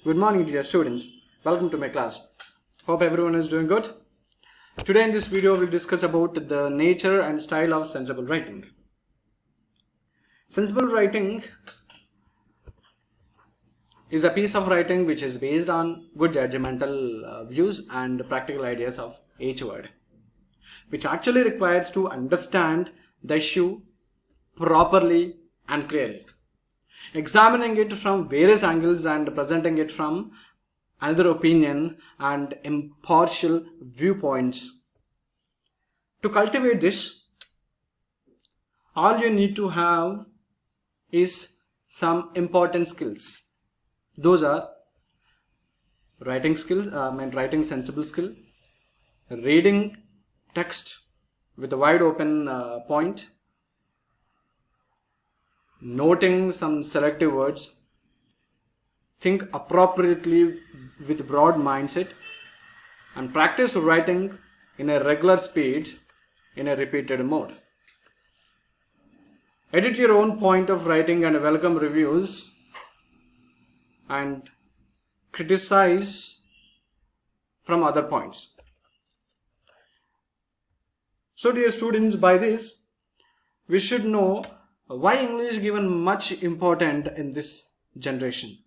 Good morning, dear students. Welcome to my class. Hope everyone is doing good. Today in this video, we'll discuss about the nature and style of sensible writing. Sensible writing is a piece of writing which is based on good judgmental views and practical ideas of each word, which actually requires to understand the issue properly and clearly, examining it from various angles and presenting it from another opinion and impartial viewpoints. To cultivate this, all you need to have is some important skills. Those are writing skills, writing sensible skill, reading text with a wide open point, noting some selective words, think appropriately with broad mindset, and practice writing in a regular speed in a repeated mode. Edit your own point of writing and welcome reviews and criticize from other points. So dear students, by this we should know why English is given much important in this generation.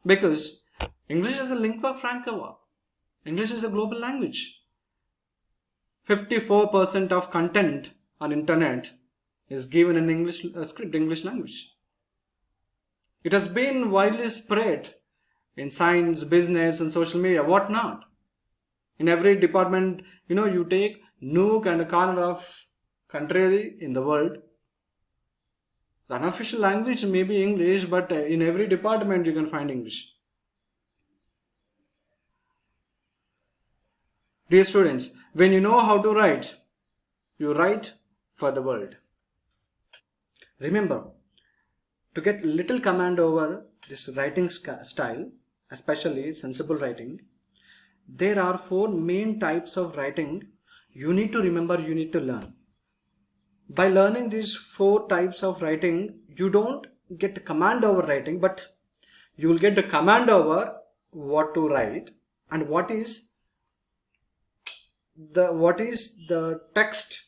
Because English is a lingua franca. English is a global language. 54% of content on internet is given in English script, English language. It has been widely spread in science, business, and social media, what not. In every department, you take nook and a corner of country in the world. The unofficial language may be English, but in every department you can find English. Dear students, when you know how to write, you write for the world. Remember, to get little command over this writing style, especially sensible writing, there are 4 main types of writing you need to remember, you need to learn. By learning these 4 types of writing, you don't get the command over writing, but you will get the command over what to write and what is the text.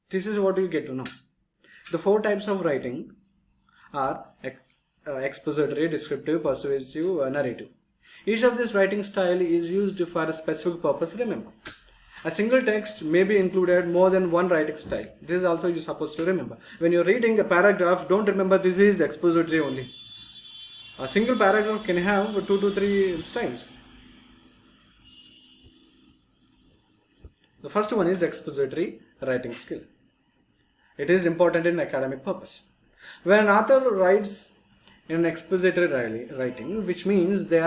This is what you get to know. The 4 types of writing are expository, descriptive, persuasive, narrative. Each of this writing style is used for a specific purpose. Remember, a single text may be included more than one writing style. This is also you're supposed to remember. When you're reading a paragraph, don't remember this is expository only. A single paragraph can have 2 to 3 styles. The first one is expository writing skill. It is important in academic purpose. When an author writes in an expository writing, which means the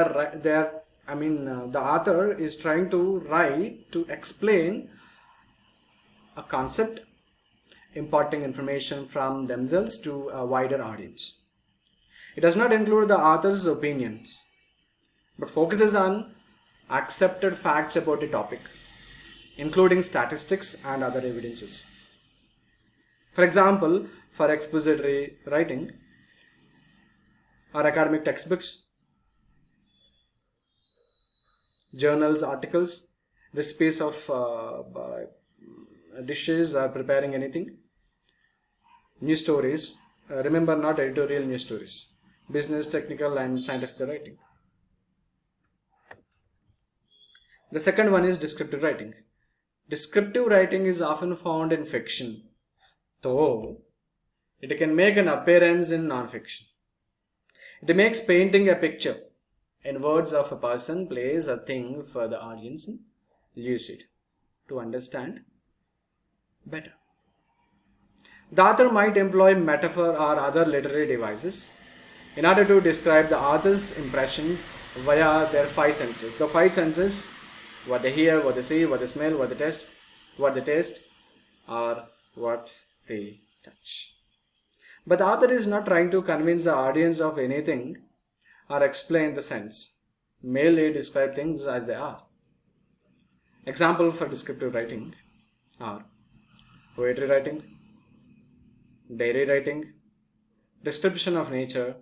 author is trying to write to explain a concept, imparting information from themselves to a wider audience. It does not include the author's opinions, but focuses on accepted facts about a topic, including statistics and other evidences. For example, for expository writing or academic textbooks, journals, articles, recipes of dishes or preparing anything, news stories, remember not editorial news stories, business, technical and scientific writing. The second one is descriptive writing. Descriptive writing is often found in fiction, though it can make an appearance in non-fiction. It makes painting a picture in words of a person, place, a thing for the audience and use it to understand better. The author might employ metaphor or other literary devices in order to describe the author's impressions via their 5 senses. The 5 senses: what they hear, what they see, what they smell, what they taste, or what they touch. But the author is not trying to convince the audience of anything or explain the sense, merely describe things as they are. Example for descriptive writing are poetry writing, diary writing, description of nature,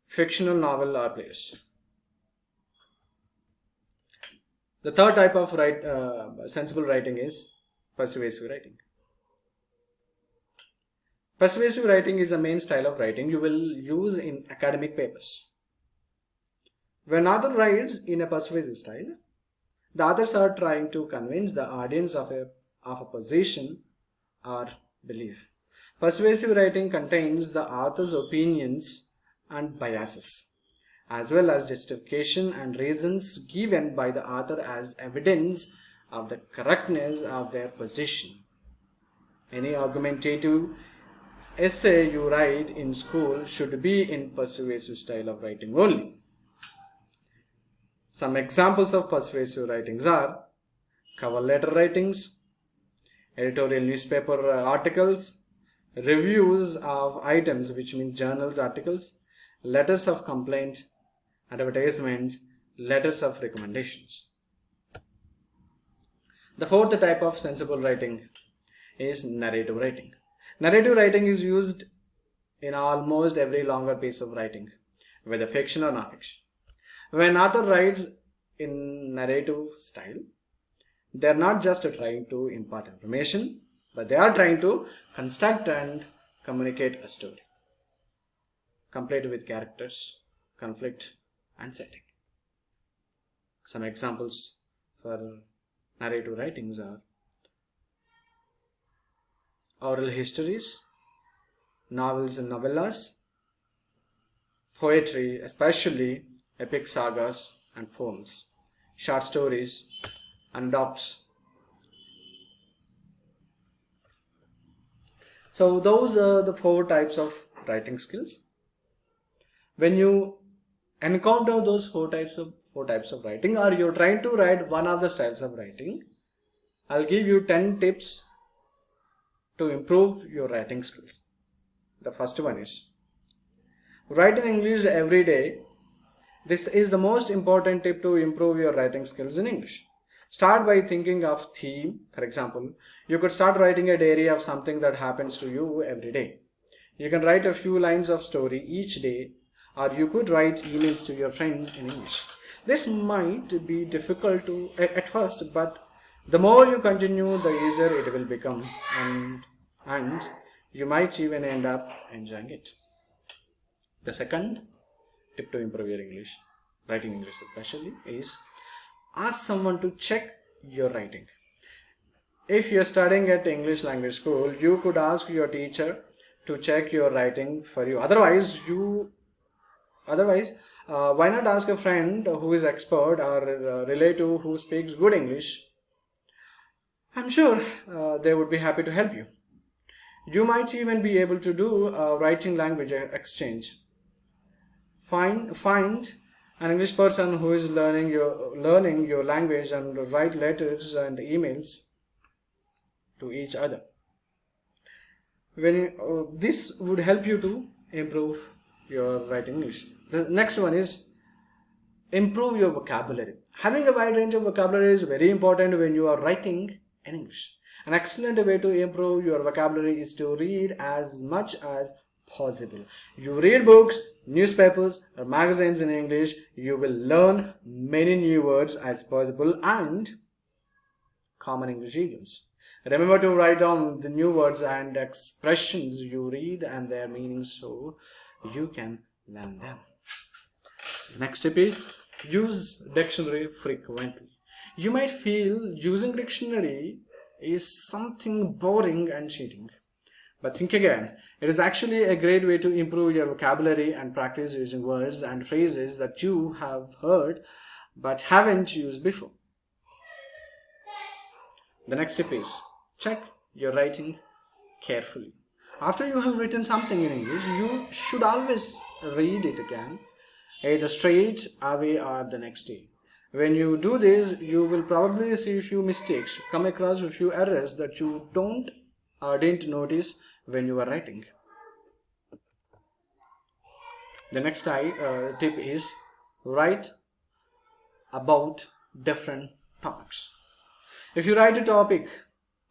fictional novel or plays. The third type of sensible writing is persuasive writing. Persuasive writing is the main style of writing you will use in academic papers. When author writes in a persuasive style, the authors are trying to convince the audience of a position or belief. Persuasive writing contains the author's opinions and biases, as well as justification and reasons given by the author as evidence of the correctness of their position. Any argumentative essay you write in school should be in persuasive style of writing only. Some examples of persuasive writings are cover letter writings, editorial newspaper articles, reviews of items, which means journals, articles, letters of complaint, advertisements, letters of recommendations. The fourth type of sensible writing is narrative writing. Narrative writing is used in almost every longer piece of writing, whether fiction or non-fiction. When author writes in narrative style, they are not just trying to impart information, but they are trying to construct and communicate a story, complete with characters, conflict, and setting. Some examples for narrative writings are oral histories, novels and novellas, poetry, especially epic sagas and poems, short stories, anecdotes. So those are the four types of writing skills. When you encounter those four types of writing, or you're trying to write one of the styles of writing, I'll give you 10 tips to improve your writing skills. The first one is write in English every day. This is the most important tip to improve your writing skills in English. Start by thinking of theme. For example, you could start writing a diary of something that happens to you every day. You can write a few lines of story each day, or you could write emails to your friends in English. This might be difficult at first, but the more you continue, the easier it will become, and you might even end up enjoying it. The second tip to improve your English, writing English especially, is ask someone to check your writing. If you're studying at English language school, you could ask your teacher to check your writing for you. Otherwise, why not ask a friend who is expert or a relative who speaks good English? I'm sure they would be happy to help you. You might even be able to do a writing language exchange. Find an English person who is learning your language and write letters and emails to each other. This would help you to improve your writing English. The next one is improve your vocabulary. Having a wide range of vocabulary is very important when you are writing in English. An excellent way to improve your vocabulary is to read as much as possible. You read books, newspapers, or magazines in English, you will learn many new words as possible and common English idioms. Remember to write down the new words and expressions you read and their meanings so you can learn them. The next tip is use dictionary frequently. You might feel using dictionary is something boring and cheating. But think again, it is actually a great way to improve your vocabulary and practice using words and phrases that you have heard but haven't used before. The next tip is check your writing carefully. After you have written something in English, you should always read it again, either straight away or the next day. When you do this, you will probably see a few mistakes, come across a few errors that you didn't notice when you were writing. The next tip is write about different topics. If you write a topic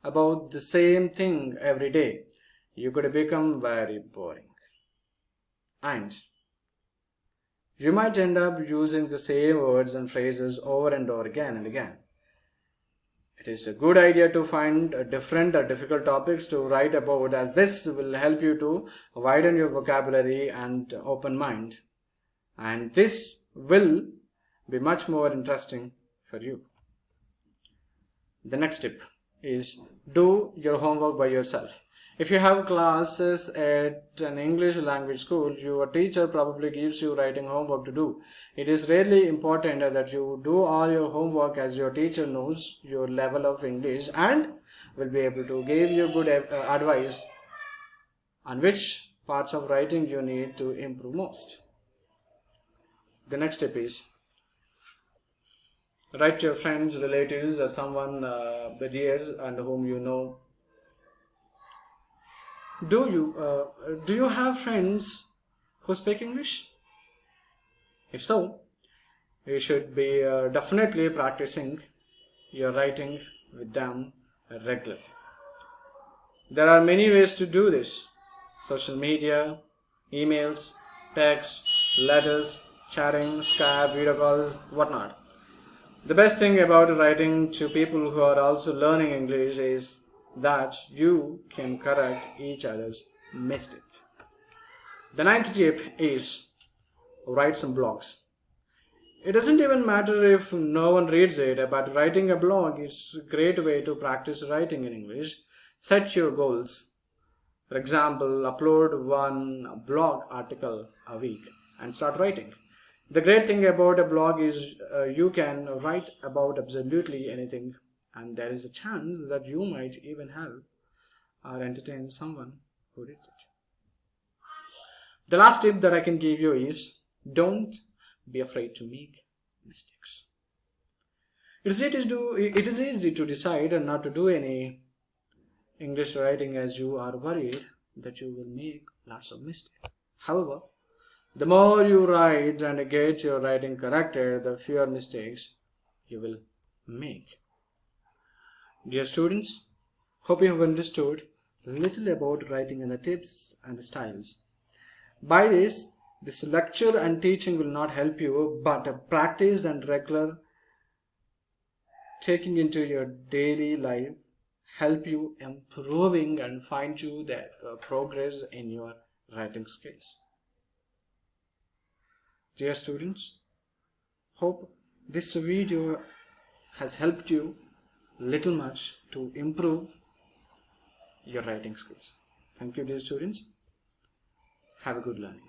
about the same thing every day, you could become very boring. And you might end up using the same words and phrases over and over again and again. It is a good idea to find different or difficult topics to write about, as this will help you to widen your vocabulary and open mind. And this will be much more interesting for you. The next tip is do your homework by yourself. If you have classes at an English language school, your teacher probably gives you writing homework to do. It is really important that you do all your homework, as your teacher knows your level of English and will be able to give you good advice on which parts of writing you need to improve most. The next tip is write to your friends, relatives, or someone with years and whom you know. Do you have friends who speak English? If so, you should be definitely practicing your writing with them regularly. There are many ways to do this: social media, emails, texts, letters, chatting, Skype, video calls, whatnot. The best thing about writing to people who are also learning English is that you can correct each other's mistake. The ninth tip is write some blogs. It doesn't even matter if no one reads it, but writing a blog is a great way to practice writing in English. Set your goals. For example, upload one blog article a week and start writing. The great thing about a blog is you can write about absolutely anything, and there is a chance that you might even help or entertain someone who reads it. The last tip that I can give you is don't be afraid to make mistakes. It is easy to decide and not to do any English writing, as you are worried that you will make lots of mistakes. However, the more you write and get your writing corrected, the fewer mistakes you will make. Dear students, hope you have understood a little about writing and the tips and the styles. By this lecture and teaching will not help you, but a practice and regular taking into your daily life help you improving and find you the progress in your writing skills. Dear students, hope this video has helped you little much to improve your writing skills. Thank you, dear students. Have a good learning.